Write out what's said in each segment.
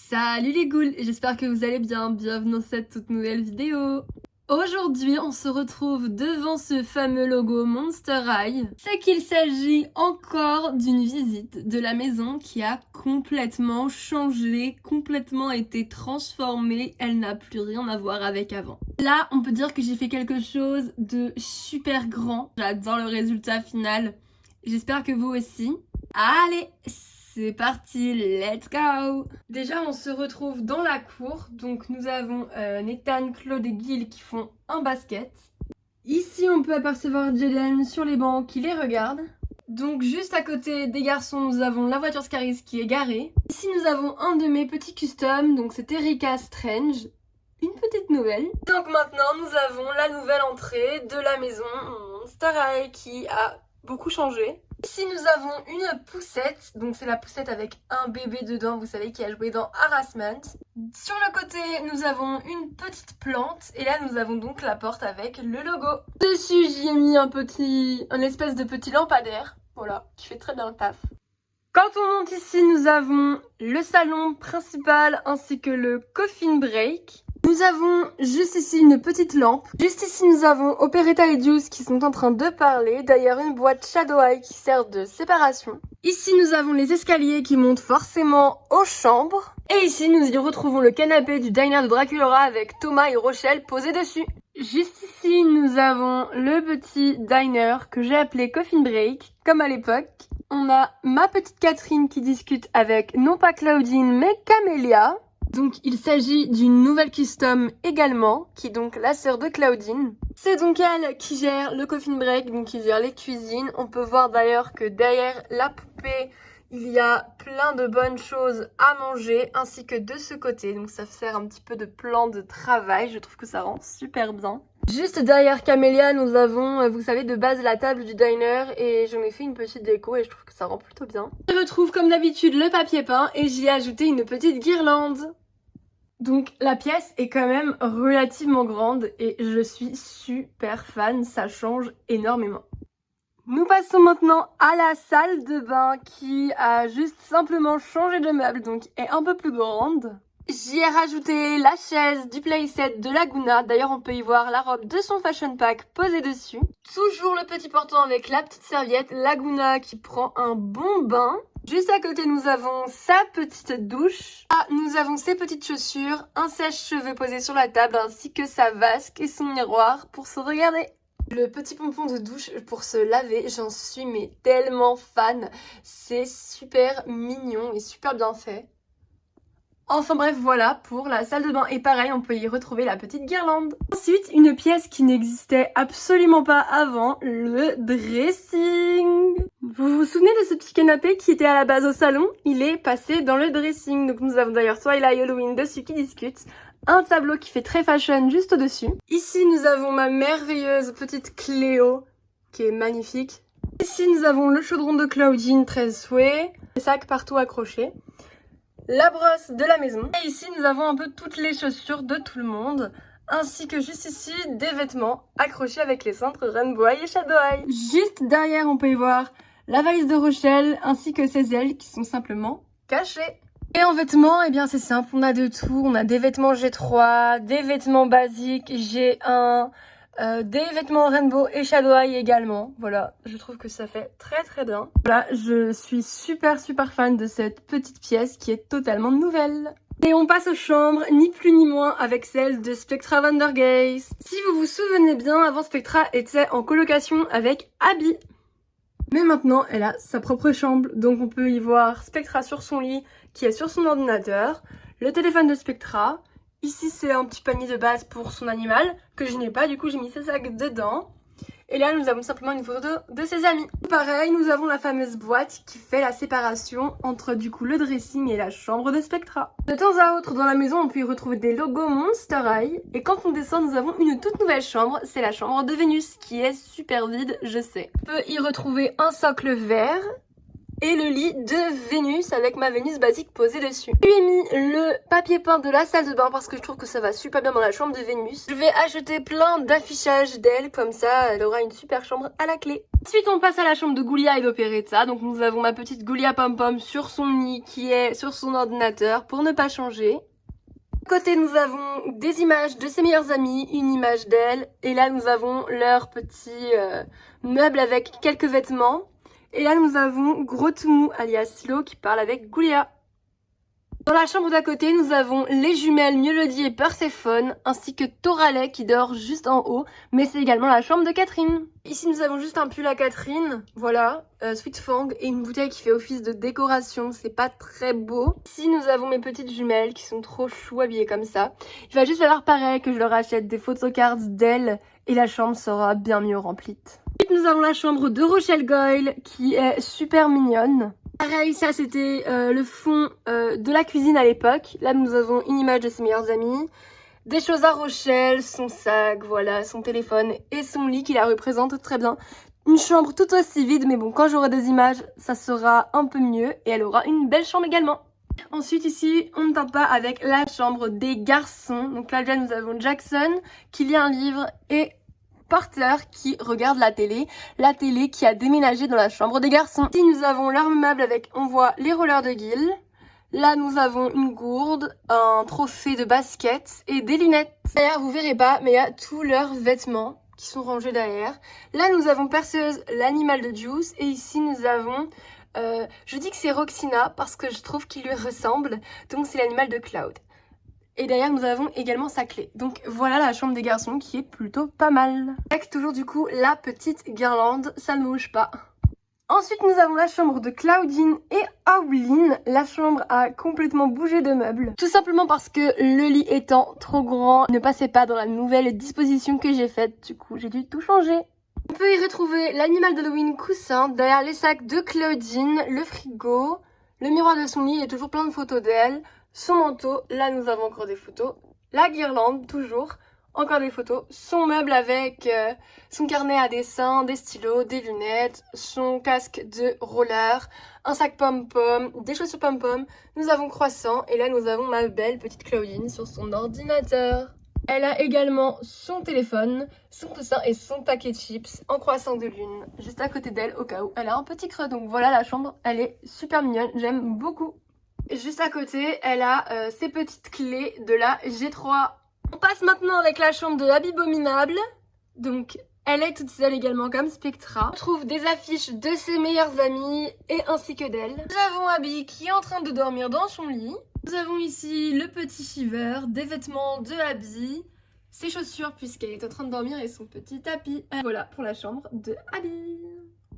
Salut les ghouls, j'espère que vous allez bien, bienvenue dans cette toute nouvelle vidéo. Aujourd'hui, on se retrouve devant ce fameux logo Monster High. C'est qu'il s'agit encore d'une visite de la maison qui a complètement changé, complètement été transformée. Elle n'a plus rien à voir avec avant. Là, on peut dire que j'ai fait quelque chose de super grand. J'adore le résultat final. J'espère que vous aussi. Allez, c'est parti, let's go! Déjà, on se retrouve dans la cour. Donc, nous avons Nathan, Claude et Gil qui font un basket. Ici, on peut apercevoir Jaden sur les bancs qui les regarde. Donc, juste à côté des garçons, nous avons la voiture Scaris qui est garée. Ici, nous avons un de mes petits customs. Donc, c'est Erika Strange. Une petite nouvelle. Donc, maintenant, nous avons la nouvelle entrée de la maison Monster High qui a beaucoup changé. Ici nous avons une poussette, donc c'est la poussette avec un bébé dedans, vous savez, qui a joué dans Harassment. Sur le côté nous avons une petite plante et là nous avons donc la porte avec le logo. Dessus j'y ai mis un espèce de petit lampadaire, voilà, qui fait très bien le taf. Quand on monte ici nous avons le salon principal ainsi que le coffin break. Nous avons juste ici une petite lampe. Juste ici, nous avons Operetta et Juice qui sont en train de parler. D'ailleurs, une boîte Shadow Eye qui sert de séparation. Ici, nous avons les escaliers qui montent forcément aux chambres. Et ici, nous y retrouvons le canapé du diner de Draculaura avec Thomas et Rochelle posés dessus. Juste ici, nous avons le petit diner que j'ai appelé Coffin Break, comme à l'époque. On a ma petite Catherine qui discute avec non pas Claudine, mais Camélia. Donc il s'agit d'une nouvelle custom également, qui est donc la sœur de Claudine. C'est donc elle qui gère le coffin break, donc qui gère les cuisines. On peut voir d'ailleurs que derrière la poupée, il y a plein de bonnes choses à manger, ainsi que de ce côté. Donc ça sert un petit peu de plan de travail, je trouve que ça rend super bien. Juste derrière Camélia, nous avons, vous savez, de base la table du diner et j'en ai fait une petite déco et je trouve que ça rend plutôt bien. Je retrouve comme d'habitude le papier peint et j'y ai ajouté une petite guirlande. Donc la pièce est quand même relativement grande et je suis super fan, ça change énormément. Nous passons maintenant à la salle de bain qui a juste simplement changé de meuble, donc est un peu plus grande. J'y ai rajouté la chaise du playset de Laguna, d'ailleurs on peut y voir la robe de son fashion pack posée dessus. Toujours le petit portant avec la petite serviette, Laguna qui prend un bon bain. Juste à côté nous avons sa petite douche. Ah, nous avons ses petites chaussures, un sèche-cheveux posé sur la table ainsi que sa vasque et son miroir pour se regarder. Le petit pompon de douche pour se laver, j'en suis mais tellement fan. C'est super mignon et super bien fait. Enfin bref, voilà pour la salle de bain. Et pareil, on peut y retrouver la petite guirlande. Ensuite, une pièce qui n'existait absolument pas avant, le dressing. Vous vous souvenez de ce petit canapé qui était à la base au salon? Il est passé dans le dressing. Donc nous avons d'ailleurs Twilight Halloween dessus qui discute. Un tableau qui fait très fashion juste au-dessus. Ici, nous avons ma merveilleuse petite Cléo qui est magnifique. Ici, nous avons le chaudron de Claudine, très souhait. Des sacs partout accrochés. La brosse de la maison. Et ici, nous avons un peu toutes les chaussures de tout le monde. Ainsi que juste ici, des vêtements accrochés avec les cintres Rainbow Eye et Shadow Eye. Juste derrière, on peut y voir la valise de Rochelle ainsi que ses ailes qui sont simplement cachées. Et en vêtements, eh bien c'est simple, on a de tout. On a des vêtements G3, des vêtements basiques G1, des vêtements Rainbow et Shadow Eye également. Voilà, je trouve que ça fait très très bien. Voilà, je suis super fan de cette petite pièce qui est totalement nouvelle. Et on passe aux chambres, ni plus ni moins, avec celle de Spectra Vandergeest. Si vous vous souvenez bien, avant Spectra était en colocation avec Abby. Mais maintenant, elle a sa propre chambre, donc on peut y voir Spectra sur son lit, qui est sur son ordinateur, le téléphone de Spectra. Ici, c'est un petit panier de base pour son animal, que je n'ai pas, du coup j'ai mis ses sacs dedans. Et là, nous avons simplement une photo de ses amis. Pareil, nous avons la fameuse boîte qui fait la séparation entre du coup le dressing et la chambre de Spectra. De temps à autre, dans la maison, on peut y retrouver des logos Monster High. Et quand on descend, nous avons une toute nouvelle chambre, c'est la chambre de Vénus, qui est super vide, je sais. On peut y retrouver un socle vert et le lit de Vénus avec ma Vénus basique posée dessus. Je lui ai mis le papier peint de la salle de bain parce que je trouve que ça va super bien dans la chambre de Vénus. Je vais acheter plein d'affichages d'elle, comme ça elle aura une super chambre à la clé. Ensuite, on passe à la chambre de Goulia et d'Operetta. Donc, nous avons ma petite Goulia Pom Pom sur son lit qui est sur son ordinateur pour ne pas changer. À côté, nous avons des images de ses meilleures amies, une image d'elle. Et là, nous avons leur petit meuble avec quelques vêtements. Et là, nous avons Gros Toumou, alias Silo, qui parle avec Goulia. Dans la chambre d'à côté, nous avons les jumelles Mélodie et Perséphone, ainsi que Toralei qui dort juste en haut, mais c'est également la chambre de Catherine. Ici, nous avons juste un pull à Catherine, voilà, Sweet Fang, et une bouteille qui fait office de décoration, c'est pas très beau. Ici, nous avons mes petites jumelles qui sont trop chou habillées comme ça. Il va juste falloir pareil que je leur achète des photocards d'elles, et la chambre sera bien mieux remplie. Ensuite, nous avons la chambre de Rochelle Goyle, qui est super mignonne. Pareil, ça c'était le fond de la cuisine à l'époque. Là, nous avons une image de ses meilleures amies, des choses à Rochelle, son sac, voilà, son téléphone et son lit qui la représente très bien. Une chambre tout aussi vide, mais bon, quand j'aurai des images, ça sera un peu mieux et elle aura une belle chambre également. Ensuite, ici, on ne tarde pas avec la chambre des garçons. Donc là, déjà, nous avons Jackson qui lit un livre et Porter qui regarde la télé qui a déménagé dans la chambre des garçons. Ici nous avons leur meuble avec, on voit les rollers de Gil. Là nous avons une gourde, un trophée de basket et des lunettes. D'ailleurs vous verrez pas mais il y a tous leurs vêtements qui sont rangés derrière. Là nous avons Perseuse, l'animal de Juice et ici nous avons, je dis que c'est Roxina parce que je trouve qu'il lui ressemble, donc c'est l'animal de Cloud. Et derrière, nous avons également sa clé. Donc voilà la chambre des garçons qui est plutôt pas mal. Avec toujours du coup la petite guirlande, ça ne bouge pas. Ensuite, nous avons la chambre de Claudine et Auline. La chambre a complètement bougé de meubles. Tout simplement parce que le lit étant trop grand, ne passait pas dans la nouvelle disposition que j'ai faite. Du coup, j'ai dû tout changer. On peut y retrouver l'animal d'Halloween coussin, derrière les sacs de Claudine, le frigo, le miroir de son lit, il y a toujours plein de photos d'elle. Son manteau, là nous avons encore des photos, la guirlande toujours, encore des photos, son meuble avec son carnet à dessin, des stylos, des lunettes, son casque de roller, un sac pom-pom, des chaussures pom-pom, nous avons croissant et là nous avons ma belle petite Claudine sur son ordinateur. Elle a également son téléphone, son coussin et son paquet de chips en croissant de lune juste à côté d'elle au cas où elle a un petit creux. Donc voilà la chambre, elle est super mignonne, j'aime beaucoup. Juste à côté, elle a ses petites clés de la G3. On passe maintenant avec la chambre de Abibominable. Donc, elle est toute seule également comme Spectra. On trouve des affiches de ses meilleures amies et ainsi que d'elle. Nous avons Abby qui est en train de dormir dans son lit. Nous avons ici le petit Shiver, des vêtements de Abby, ses chaussures puisqu'elle est en train de dormir et son petit tapis. Voilà pour la chambre de Abby.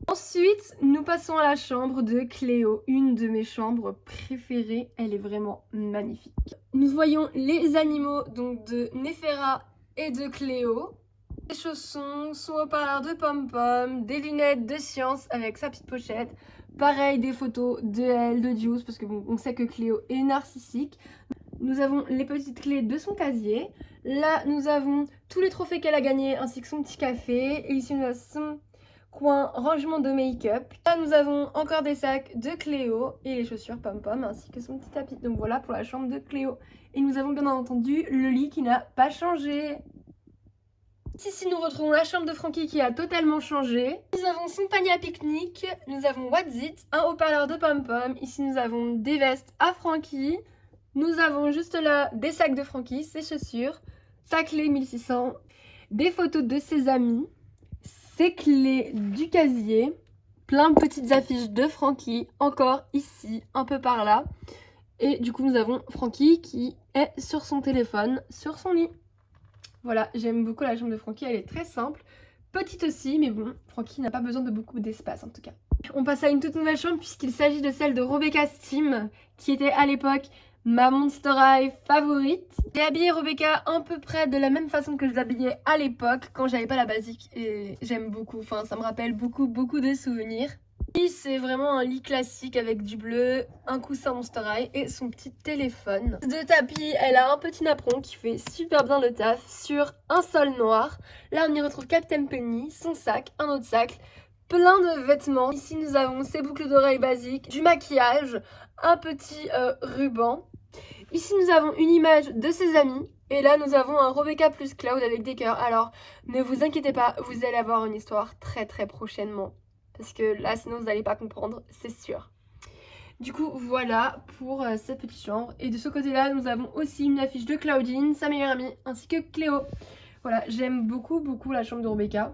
Ensuite, nous passons à la chambre de Cléo, une de mes chambres préférées. Elle est vraiment magnifique. Nous voyons les animaux donc de Néféra et de Cléo. Des chaussons, son haut-parleur de pom-pom, des lunettes de science avec sa petite pochette. Pareil, des photos de elle, de Juice, parce que bon, on sait que Cléo est narcissique. Nous avons les petites clés de son casier. Là, nous avons tous les trophées qu'elle a gagnés ainsi que son petit café. Et ici, nous avons son coin rangement de make-up. Là nous avons encore des sacs de Cléo et les chaussures pom-pom ainsi que son petit tapis. Donc voilà pour la chambre de Cléo. Et nous avons bien entendu le lit qui n'a pas changé. Ici nous retrouvons la chambre de Frankie qui a totalement changé. Nous avons son panier à pique-nique. Nous avons What's It, un haut-parleur de pom-pom. Ici nous avons des vestes à Frankie. Nous avons juste là des sacs de Frankie, ses chaussures, sa clé 1600, des photos de ses amis, ses clés du casier, plein de petites affiches de Frankie, encore ici, un peu par là. Et du coup, nous avons Frankie qui est sur son téléphone, sur son lit. Voilà, j'aime beaucoup la chambre de Frankie, elle est très simple. Petite aussi, mais bon, Frankie n'a pas besoin de beaucoup d'espace en tout cas. On passe à une toute nouvelle chambre puisqu'il s'agit de celle de Rebecca Steam, qui était à l'époque ma Monster High favorite. J'ai habillé Rebecca à peu près de la même façon que je l'habillais à l'époque quand j'avais pas la basique et j'aime beaucoup, enfin ça me rappelle beaucoup de souvenirs. Et c'est vraiment un lit classique avec du bleu, un coussin Monster High et son petit téléphone. De tapis, elle a un petit napperon qui fait super bien le taf sur un sol noir. Là on y retrouve Captain Penny, son sac, un autre sac, plein de vêtements. Ici nous avons ses boucles d'oreilles basiques, du maquillage, un petit ruban. Ici nous avons une image de ses amis, Et là nous avons un Rebecca plus Cloud avec des cœurs. Alors ne vous inquiétez pas, vous allez avoir une histoire très très prochainement. Parce que là sinon vous n'allez pas comprendre, c'est sûr. Du coup voilà pour cette petite chambre. Et de ce côté là nous avons aussi une affiche de Claudine, sa meilleure amie, ainsi que Cléo. Voilà, j'aime beaucoup la chambre de Rebecca.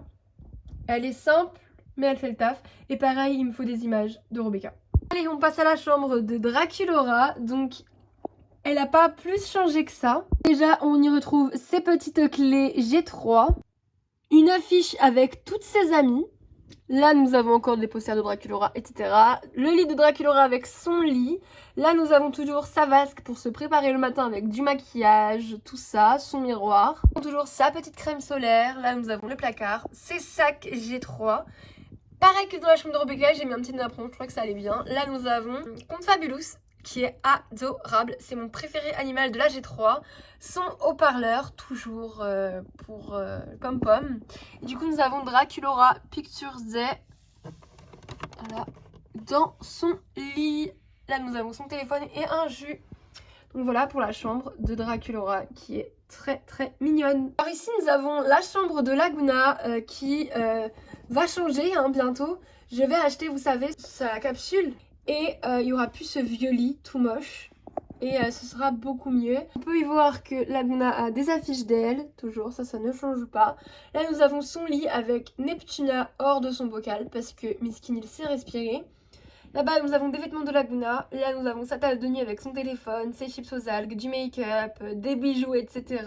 Elle est simple mais elle fait le taf. Et pareil, il me faut des images de Rebecca. Allez, on passe à la chambre de Draculaura. Donc elle n'a pas plus changé que ça. Déjà, on y retrouve ses petites clés G3. Une affiche avec toutes ses amies. Là, nous avons encore des posters de Draculaura, etc. Le lit de Draculaura avec son lit. Là, nous avons toujours sa vasque pour se préparer le matin avec du maquillage, tout ça, son miroir. Toujours sa petite crème solaire. Là, nous avons le placard, ses sacs G3. Pareil que dans la chambre de Rebecca, j'ai mis un petit napperon, je crois que ça allait bien. Là, nous avons Conte Fabulous, qui est adorable. C'est mon préféré animal de la G3. Son haut-parleur, toujours pour Pom-Pom. Et du coup, nous avons Draculaura Pictures Day. Voilà. Dans son lit. Là, nous avons son téléphone et un jus. Donc voilà pour la chambre de Draculaura qui est très très mignonne. Alors ici, nous avons la chambre de Laguna qui va changer bientôt. Je vais acheter, vous savez, sa capsule. Et il y aura plus ce vieux lit tout moche. Et ce sera beaucoup mieux. On peut y voir que Laguna a des affiches d'elle. Toujours, ça ne change pas. Là nous avons son lit avec Neptuna hors de son bocal. Parce que Miskin il sait respirer. Là-bas nous avons des vêtements de Laguna. Là nous avons sa tasse de nuit avec son téléphone, ses chips aux algues, du make-up, des bijoux, etc.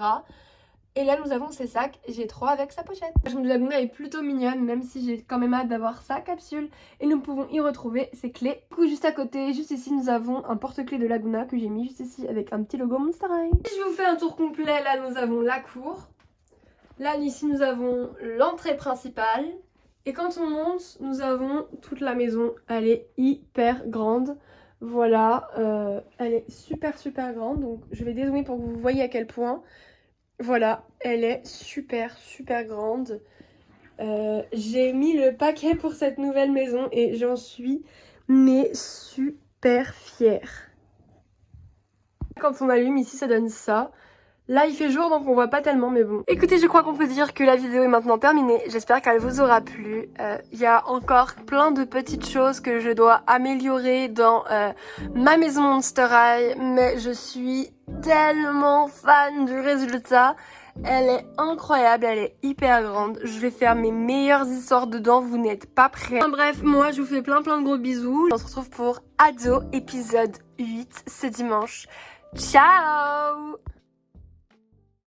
Et là nous avons ses sacs G3 avec sa pochette. La chambre de Laguna est plutôt mignonne, même si j'ai quand même hâte d'avoir sa capsule. Et nous pouvons y retrouver ses clés. Du coup juste à côté, juste ici, nous avons un porte-clés de Laguna que j'ai mis juste ici avec un petit logo Monster High. Si je vous fais un tour complet, là nous avons la cour. Là ici nous avons l'entrée principale. Et quand on monte, nous avons toute la maison. Elle est hyper grande. Voilà, elle est super grande. Donc je vais dézoomer pour que vous voyez à quel point. Voilà, elle est super grande. J'ai mis le paquet pour cette nouvelle maison et j'en suis mais super fière. Quand on allume ici, ça donne ça. Là, il fait jour donc on voit pas tellement, mais bon. Écoutez, je crois qu'on peut dire que la vidéo est maintenant terminée. J'espère qu'elle vous aura plu. Il y a encore plein de petites choses que je dois améliorer dans ma maison Monster High, mais je suis tellement fan du résultat. Elle est incroyable, elle est hyper grande. Je vais faire mes meilleures histoires dedans, vous n'êtes pas prêts. Enfin, bref, moi je vous fais plein de gros bisous. On se retrouve pour Ado épisode 8 ce dimanche. Ciao!